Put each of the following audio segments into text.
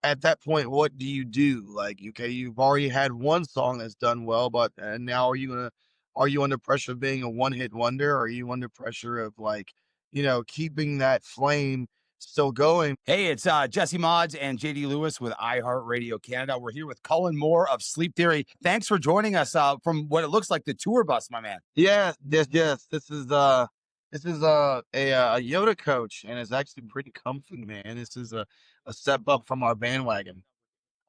at that point, what do you do? Like, okay, you've already had one song that's done well, but and now are you under pressure of being a one hit wonder? Or are you under pressure of like, keeping that flame still going? Hey, it's Jesse Mods and JD Lewis with iHeart Radio Canada. We're here with Cullen Moore of Sleep Theory. Thanks for joining us from what it looks like the tour bus, my man. Yeah, yes, yes. This is a Yoda coach, and it's actually pretty comfy, man. This is a step up from our bandwagon.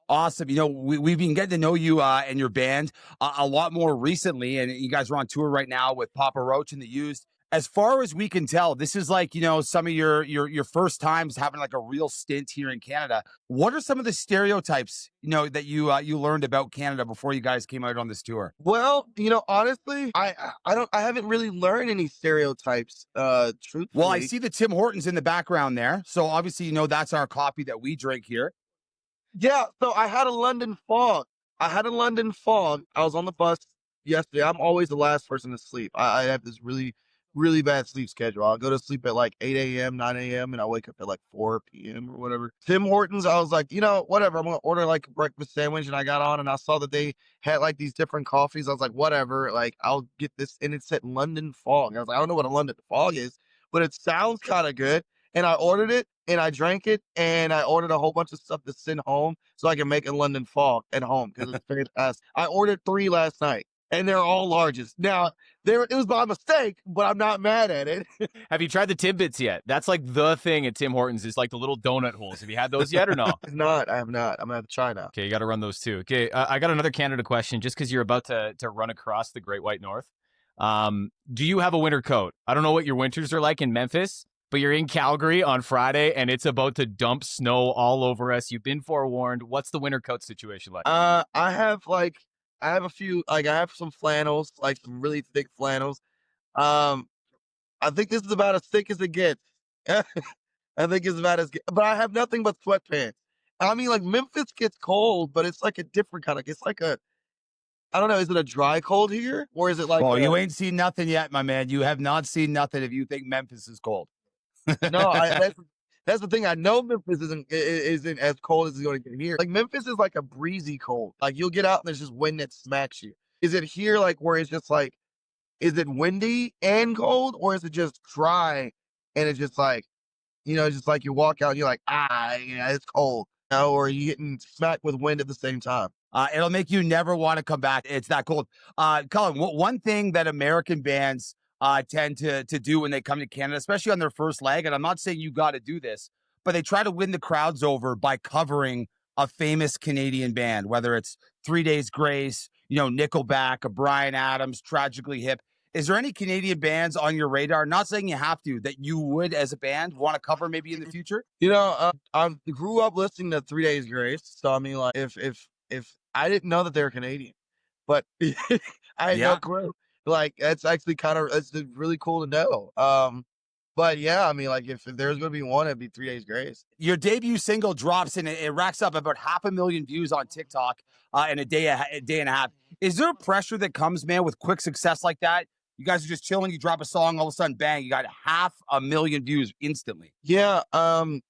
Awesome. We've been getting to know you and your band a lot more recently, and you guys are on tour right now with Papa Roach and the Used. As far as we can tell, this is like, some of your first times having like a real stint here in Canada. What are some of the stereotypes, that you learned about Canada before you guys came out on this tour? Well, honestly, I haven't really learned any stereotypes, Well, I truthfully. see the Tim Hortons in the background there. So obviously, that's our coffee that we drink here. Yeah, so I had a London fog. I had a London fog. I was on the bus yesterday. I'm always the last person to sleep. I have this really, really bad sleep schedule. I'll go to sleep at like 8 a.m., 9 a.m., and I wake up at like 4 p.m. or whatever. Tim Hortons, I was like, whatever. I'm going to order like a breakfast sandwich. And I got on and I saw that they had like these different coffees. I was like, whatever. Like, I'll get this. And it said London fog. I was like, I don't know what a London fog is, but it sounds kind of good. And I ordered it and I drank it and I ordered a whole bunch of stuff to send home so I can make a London fog at home because it's fantastic. I ordered 3 last night and they're all larges. Now, it was by mistake, but I'm not mad at it. Have you tried the Tidbits yet? That's like the thing at Tim Hortons is like the little donut holes. Have you had those yet or no? It's not. I have not. I'm gonna have to try now. Okay, you got to run those too. Okay, I got another Canada question. Just because you're about to run across the Great White North, do you have a winter coat? I don't know what your winters are like in Memphis, but you're in Calgary on Friday and it's about to dump snow all over us. You've been forewarned. What's the winter coat situation like? I have a few I have some flannels, like some really thick flannels. Um, I think this is about as thick as it gets. I think it's about as good, but I have nothing but sweatpants. I mean, like Memphis gets cold, but it's like a different kind of. It's like I don't know. Is it a dry cold here, or is it like Well, a? you ain't seen nothing yet, my man. You have not seen nothing if you think Memphis is cold. No, that's the thing. I know Memphis isn't as cold as it's going to get here. Like Memphis is like a breezy cold. Like you'll get out and there's just wind that smacks you. Is it here like where it's just like, is it windy and cold, or is it just dry and it's just like, just like you walk out and you're like, yeah, it's cold. Or are you getting smacked with wind at the same time? It'll make you never want to come back. It's that cold. Colin, one thing that American bands tend to do when they come to Canada, especially on their first leg, and I'm not saying you got to do this, but they try to win the crowds over by covering a famous Canadian band, whether it's 3 Days Grace, Nickelback, or Bryan Adams, Tragically Hip. Is there any Canadian bands on your radar? Not saying you have to, that you would, as a band, want to cover maybe in the future? I grew up listening to 3 Days Grace, so I mean, like, if I didn't know that they were Canadian, but I had no Yeah. clue. Like, that's actually it's really cool to know. But yeah, I mean, like, if there's gonna be one, it'd be 3 Days Grace. Your debut single drops and it racks up about 500,000 views on TikTok in a day and a half. Is there pressure that comes, man, with quick success like that? You guys are just chilling, you drop a song, all of a sudden, bang, you got 500,000 views instantly. Yeah, a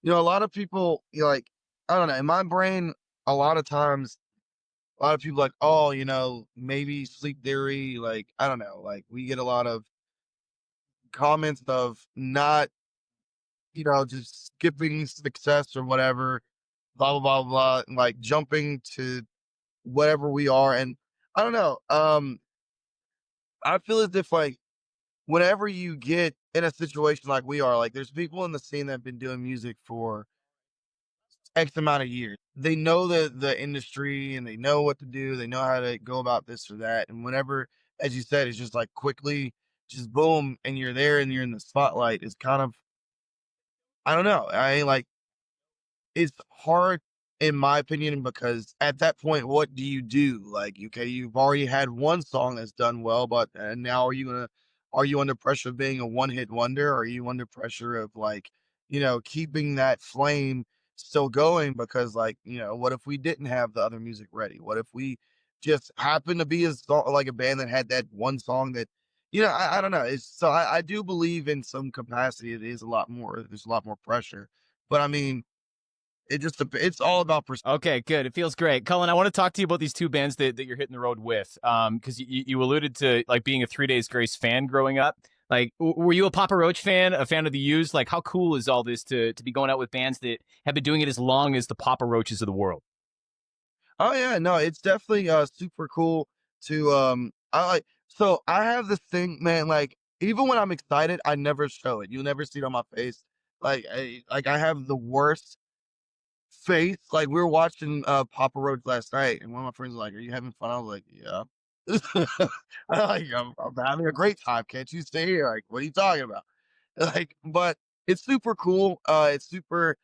lot of people, like, I don't know, in my brain, a lot of times, a lot of people like, oh, maybe sleep theory, like, I don't know, like we get a lot of comments of not, just skipping success or whatever, blah blah blah blah, and like jumping to whatever we are. And I don't know. I feel as if like whenever you get in a situation like we are, like there's people in the scene that have been doing music for X amount of years. They know the industry and they know what to do. They know how to go about this or that. And whenever, as you said, it's just like quickly, just boom, and you're there and you're in the spotlight. It's kind of, I don't know. It's hard in my opinion because at that point, what do you do? Like, okay, you've already had one song that's done well, but and now are you under pressure of being a one hit wonder? Or are you under pressure of like, keeping that flame still going? Because like, what if we didn't have the other music ready? What if we just happened to be like a band that had that one song that, I don't know. I do believe in some capacity it is a lot more. There's a lot more pressure, but I mean it's all about Okay, good. It feels great. Cullen, I want to talk to you about these two bands that you're hitting the road with. Because you alluded to like being a 3 Days Grace fan growing up. Like, were you a Papa Roach fan, a fan of the Used? Like, how cool is all this to be going out with bands that have been doing it as long as the Papa Roaches of the world? Oh yeah, no, it's definitely super cool to I like so I have this thing, man, like even when I'm excited, I never show it. You'll never see it on my face. I have the worst face. Like we were watching Papa Roach last night and one of my friends was like, "Are you having fun?" I was like, "Yeah." I'm having a great time. Can't you see? Like, what are you talking about? Like, but it's super cool. It's super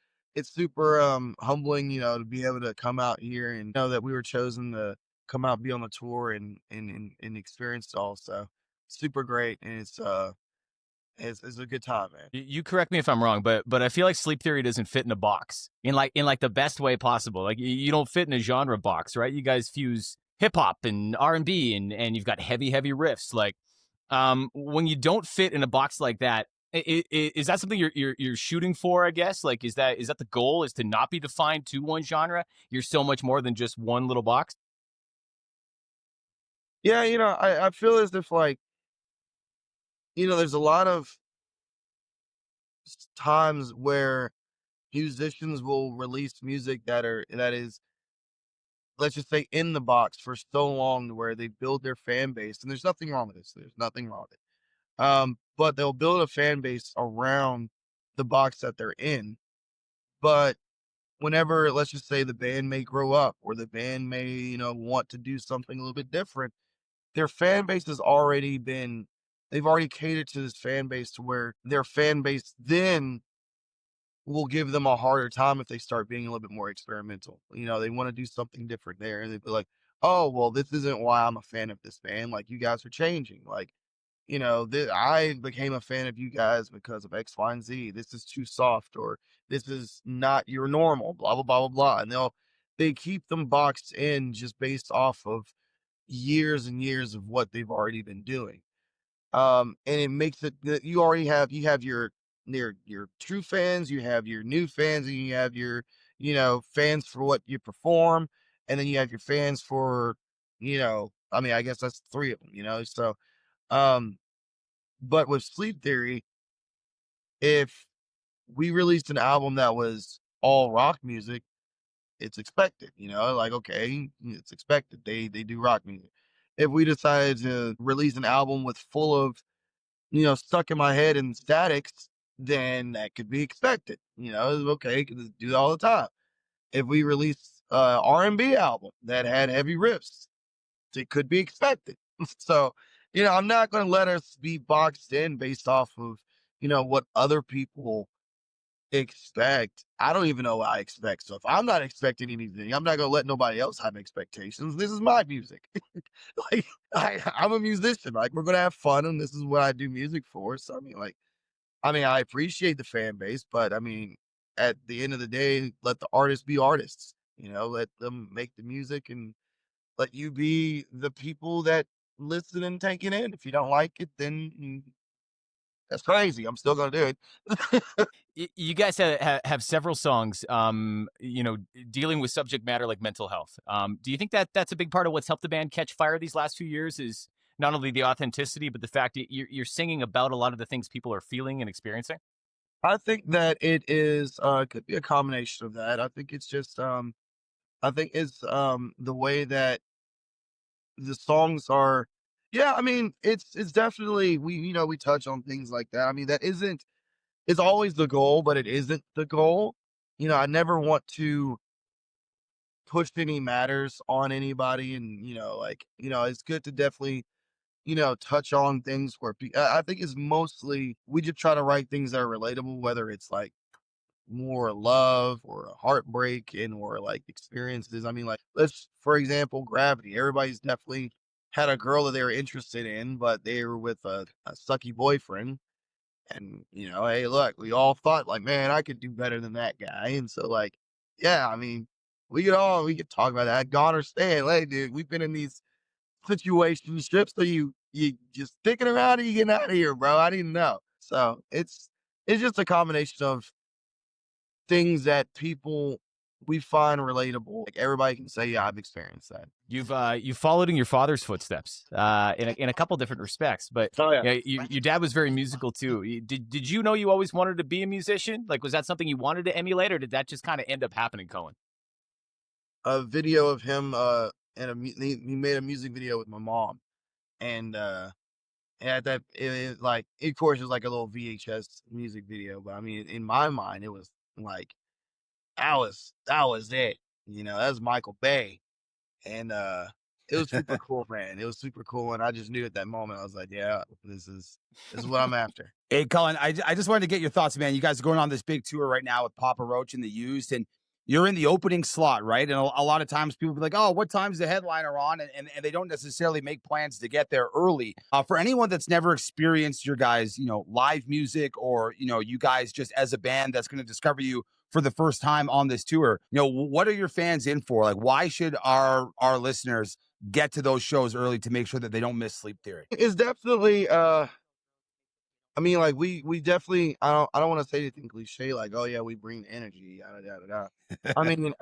humbling, to be able to come out here and know that we were chosen to come out, be on the tour and experience it all. So super great. And it's a good time, man. You correct me if I'm wrong, but I feel like Sleep Theory doesn't fit in a box in like the best way possible. Like you don't fit in a genre box, right? You guys fuse hip hop and R&B and you've got heavy riffs. Like when you don't fit in a box like that, is that something you're shooting for? I guess like is that the goal? Is to not be defined to one genre? You're so much more than just one little box. Yeah, I feel as if like, there's a lot of times where musicians will release music that is, let's just say, in the box for so long to where they build their fan base, and there's nothing wrong with this. There's nothing wrong with it. But they'll build a fan base around the box that they're in. But whenever, let's just say, the band may grow up or the band may, want to do something a little bit different, their fan base has already been, they've already catered to this fan base to where their fan base then will give them a harder time if they start being a little bit more experimental. They want to do something different there. And they'd be like, oh, well, this isn't why I'm a fan of this band. Like, you guys are changing. Like, I became a fan of you guys because of X, Y, and Z. This is too soft, or this is not your normal, blah, blah, blah, blah, blah. And they keep them boxed in just based off of years and years of what they've already been doing. And it makes it that you have your true fans, you have your new fans, and you have your, fans for what you perform, and then you have your fans for, I mean, I guess that's three of them, so um but with Sleep Theory, if we released an album that was all rock music, it's expected, like, okay, it's expected. They do rock music. If we decided to release an album with full of, stuck in my head and statics, then that could be expected. Okay, 'cause they do that all the time. If we release a R&B album that had heavy riffs, it could be expected. So, I'm not going to let us be boxed in based off of, what other people expect. I don't even know what I expect. So if I'm not expecting anything, I'm not going to let nobody else have expectations. This is my music. Like, I'm a musician. Like, we're going to have fun, and this is what I do music for. So, I appreciate the fan base, but at the end of the day, let the artists be artists. Let them make the music and let you be the people that listen and take it in. If you don't like it, then that's crazy. I'm still gonna do it. You guys have several songs, dealing with subject matter like mental health. Do you think that that's a big part of what's helped the band catch fire these last few years? Is not only the authenticity, but the fact that you're singing about a lot of the things people are feeling and experiencing. I think that it is could be a combination of that. I think it's just I think it's the way that the songs are. Yeah, it's definitely, we touch on things like that. That isn't, it's always the goal, but it isn't the goal. I never want to push any matters on anybody, and it's good to definitely, touch on things where I think it's mostly we just try to write things that are relatable, whether it's like more love or a heartbreak and or like experiences. Like, let's, for example, Gravity. Everybody's definitely had a girl that they were interested in, but they were with a sucky boyfriend. And, hey, look, we all thought like, man, I could do better than that guy. And so, like, yeah, we could talk about that. God or stand. Hey, dude, we've been in these situationships. So you just sticking around or you getting out of here, bro. I didn't know. So it's just a combination of things that people we find relatable. Like everybody can say, yeah, I've experienced that. You've followed in your father's footsteps in a couple different respects, but Oh yeah. your dad was very musical too. Did you know you always wanted to be a musician? Like, was that something you wanted to emulate, or did that just kind of end up happening, Cullen? A video of him, he made a music video with my mom, and at that, like, of course, it was like a little VHS music video, but I mean, in my mind, it was like that was it. That was Michael Bay, and it was super cool, man. It was super cool, and I just knew at that moment, I was like, yeah, this is what I'm after. Hey, Cullen, I just wanted to get your thoughts, man. You guys are going on this big tour right now with Papa Roach and the Used, and you're in the opening slot, right? And a lot of times people be like, oh, what time's the headliner on? And they don't necessarily make plans to get there early. For anyone that's never experienced your guys, live music, or, you guys just as a band that's going to discover you for the first time on this tour, what are your fans in for? Like, why should our listeners get to those shows early to make sure that they don't miss Sleep Theory? It's definitely, I mean, like we definitely. I don't want to say anything cliche, like, oh yeah, we bring the energy, yada yada yada. I mean,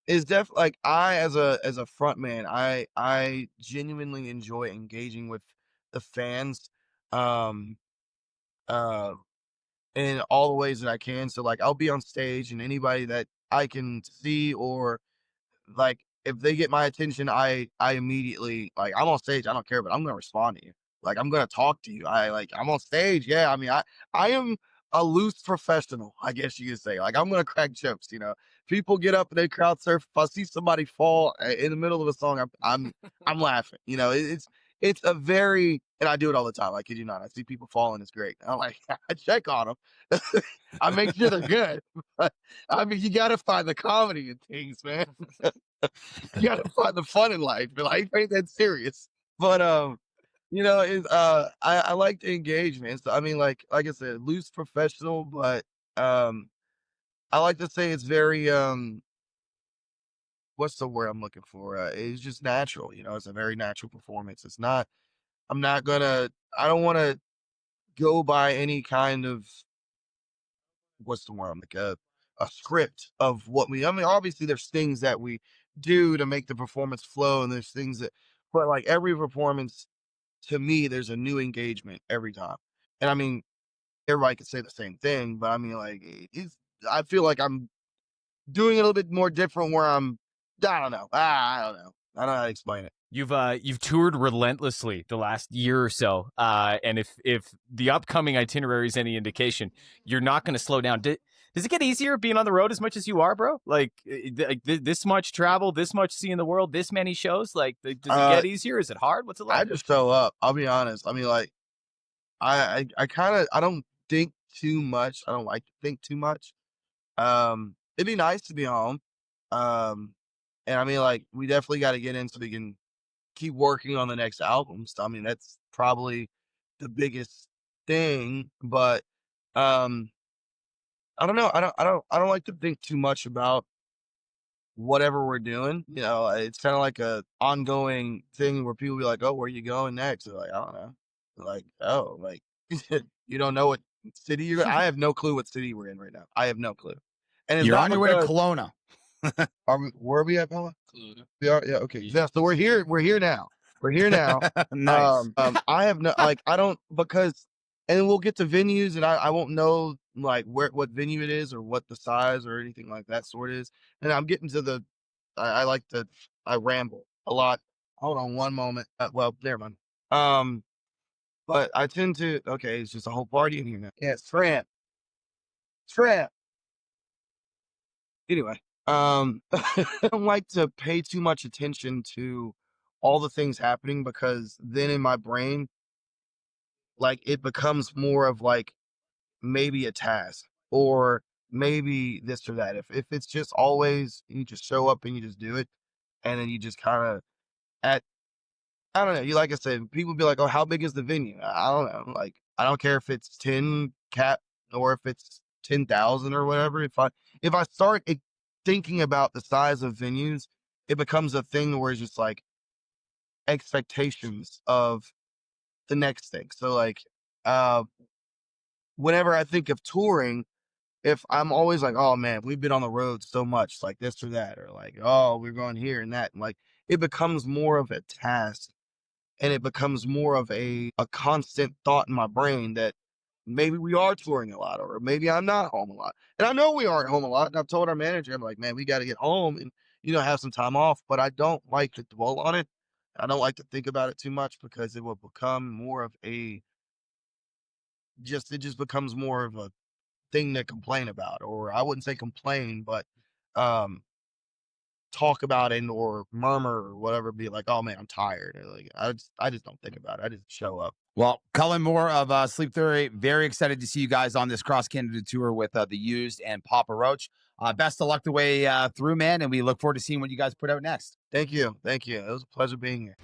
it's definitely like as a front man, I genuinely enjoy engaging with the fans, um, uh, in all the ways that I can. So like, I'll be on stage, and anybody that I can see, or like, if they get my attention, I immediately, like, I'm on stage, I don't care, but I'm gonna respond to you. Like, I'm gonna talk to you. I'm on stage. Yeah, I mean, I am a loose professional, I guess you could say. Like, I'm gonna crack jokes. People get up and they crowd surf. If I see somebody fall in the middle of a song, I'm laughing. It's a very, and I do it all the time. I kid you not. I see people falling, it's great. I'm like, I check on them. I make sure they're good. But I mean, you gotta find the comedy in things, man. You gotta find the fun in life. Life ain't that serious. But it's I like the engagement. So I mean, like I said, loose professional, but um I like to say it's very what's the word I'm looking for? It's just natural, it's a very natural performance. I'm not gonna I don't wanna go by any kind of what's the word? Like a script of what I mean, obviously there's things that we do to make the performance flow, and there's things that, but like every performance, to me, there's a new engagement every time. And I mean, everybody could say the same thing, but I mean, like, I feel like I'm doing it a little bit more different where I don't know. I don't know. I don't know how to explain it. You've toured relentlessly the last year or so, and if the upcoming itinerary is any indication, you're not going to slow down. Does it get easier being on the road as much as you are, bro? Like, this much travel, this much seeing the world, this many shows. Like, does it Uh, get easier? Is it hard? What's it I like? just show up. I'll be honest. I mean, like, I kind of, I don't think too much. I don't like to think too much. It'd be nice to be home. Um, and I mean, like, we definitely got to get in so we can keep working on the next album. So, I mean, that's probably the biggest thing. But um, I don't know. I don't like to think too much about whatever we're doing. It's kind of like a ongoing thing where people be like, "Oh, where you going next?" They're like, "I don't know." Like, "Oh, like you don't know what city you're." I have no clue what city we're in right now. I have no clue, and it's You're not on your way to because Kelowna. where are we at, Paula? We are, yeah, okay. Yeah, so we're here. We're here now. We're here now. Nice. I have no, like, I don't, because, and then we'll get to venues, and I won't know like what venue it is, or what the size or anything like that sort is. And I'm getting to I like to, I ramble a lot. Hold on one moment. Well, never mind. But I tend to, okay, it's just a whole party in here now. Yeah, it's Tramp. Anyway, I don't like to pay too much attention to all the things happening, because then in my brain, like, it becomes more of like maybe a task, or maybe this or that. If it's just always you just show up and you just do it, and then you just kind of at I don't know. You, like I said, people be like, "Oh, how big is the venue?" I don't know. Like, I don't care if it's 10 cap or if it's 10,000 or whatever. If I start thinking about the size of venues, it becomes a thing where it's just like expectations of the next thing. So like, uh, whenever I think of touring, if I'm always like, oh man, we've been on the road so much, like this or that, or like, oh, we're going here and that, and like it becomes more of a task, and it becomes more of a constant thought in my brain that maybe we are touring a lot, or maybe I'm not home a lot. And I know we aren't home a lot. And I've told our manager, I'm like, man, we got to get home and, have some time off. But I don't like to dwell on it. I don't like to think about it too much because it will become more of it just becomes more of a thing to complain about. Or I wouldn't say complain, but um, talk about it or murmur or whatever, be like, oh man, I'm tired. Or like, I just don't think about it. I just show up. Well, Cullen Moore of Sleep Theory, very excited to see you guys on this cross Canada tour with the Used and Papa Roach. Best of luck the way through, man, and we look forward to seeing what you guys put out next. Thank you. Thank you. It was a pleasure being here.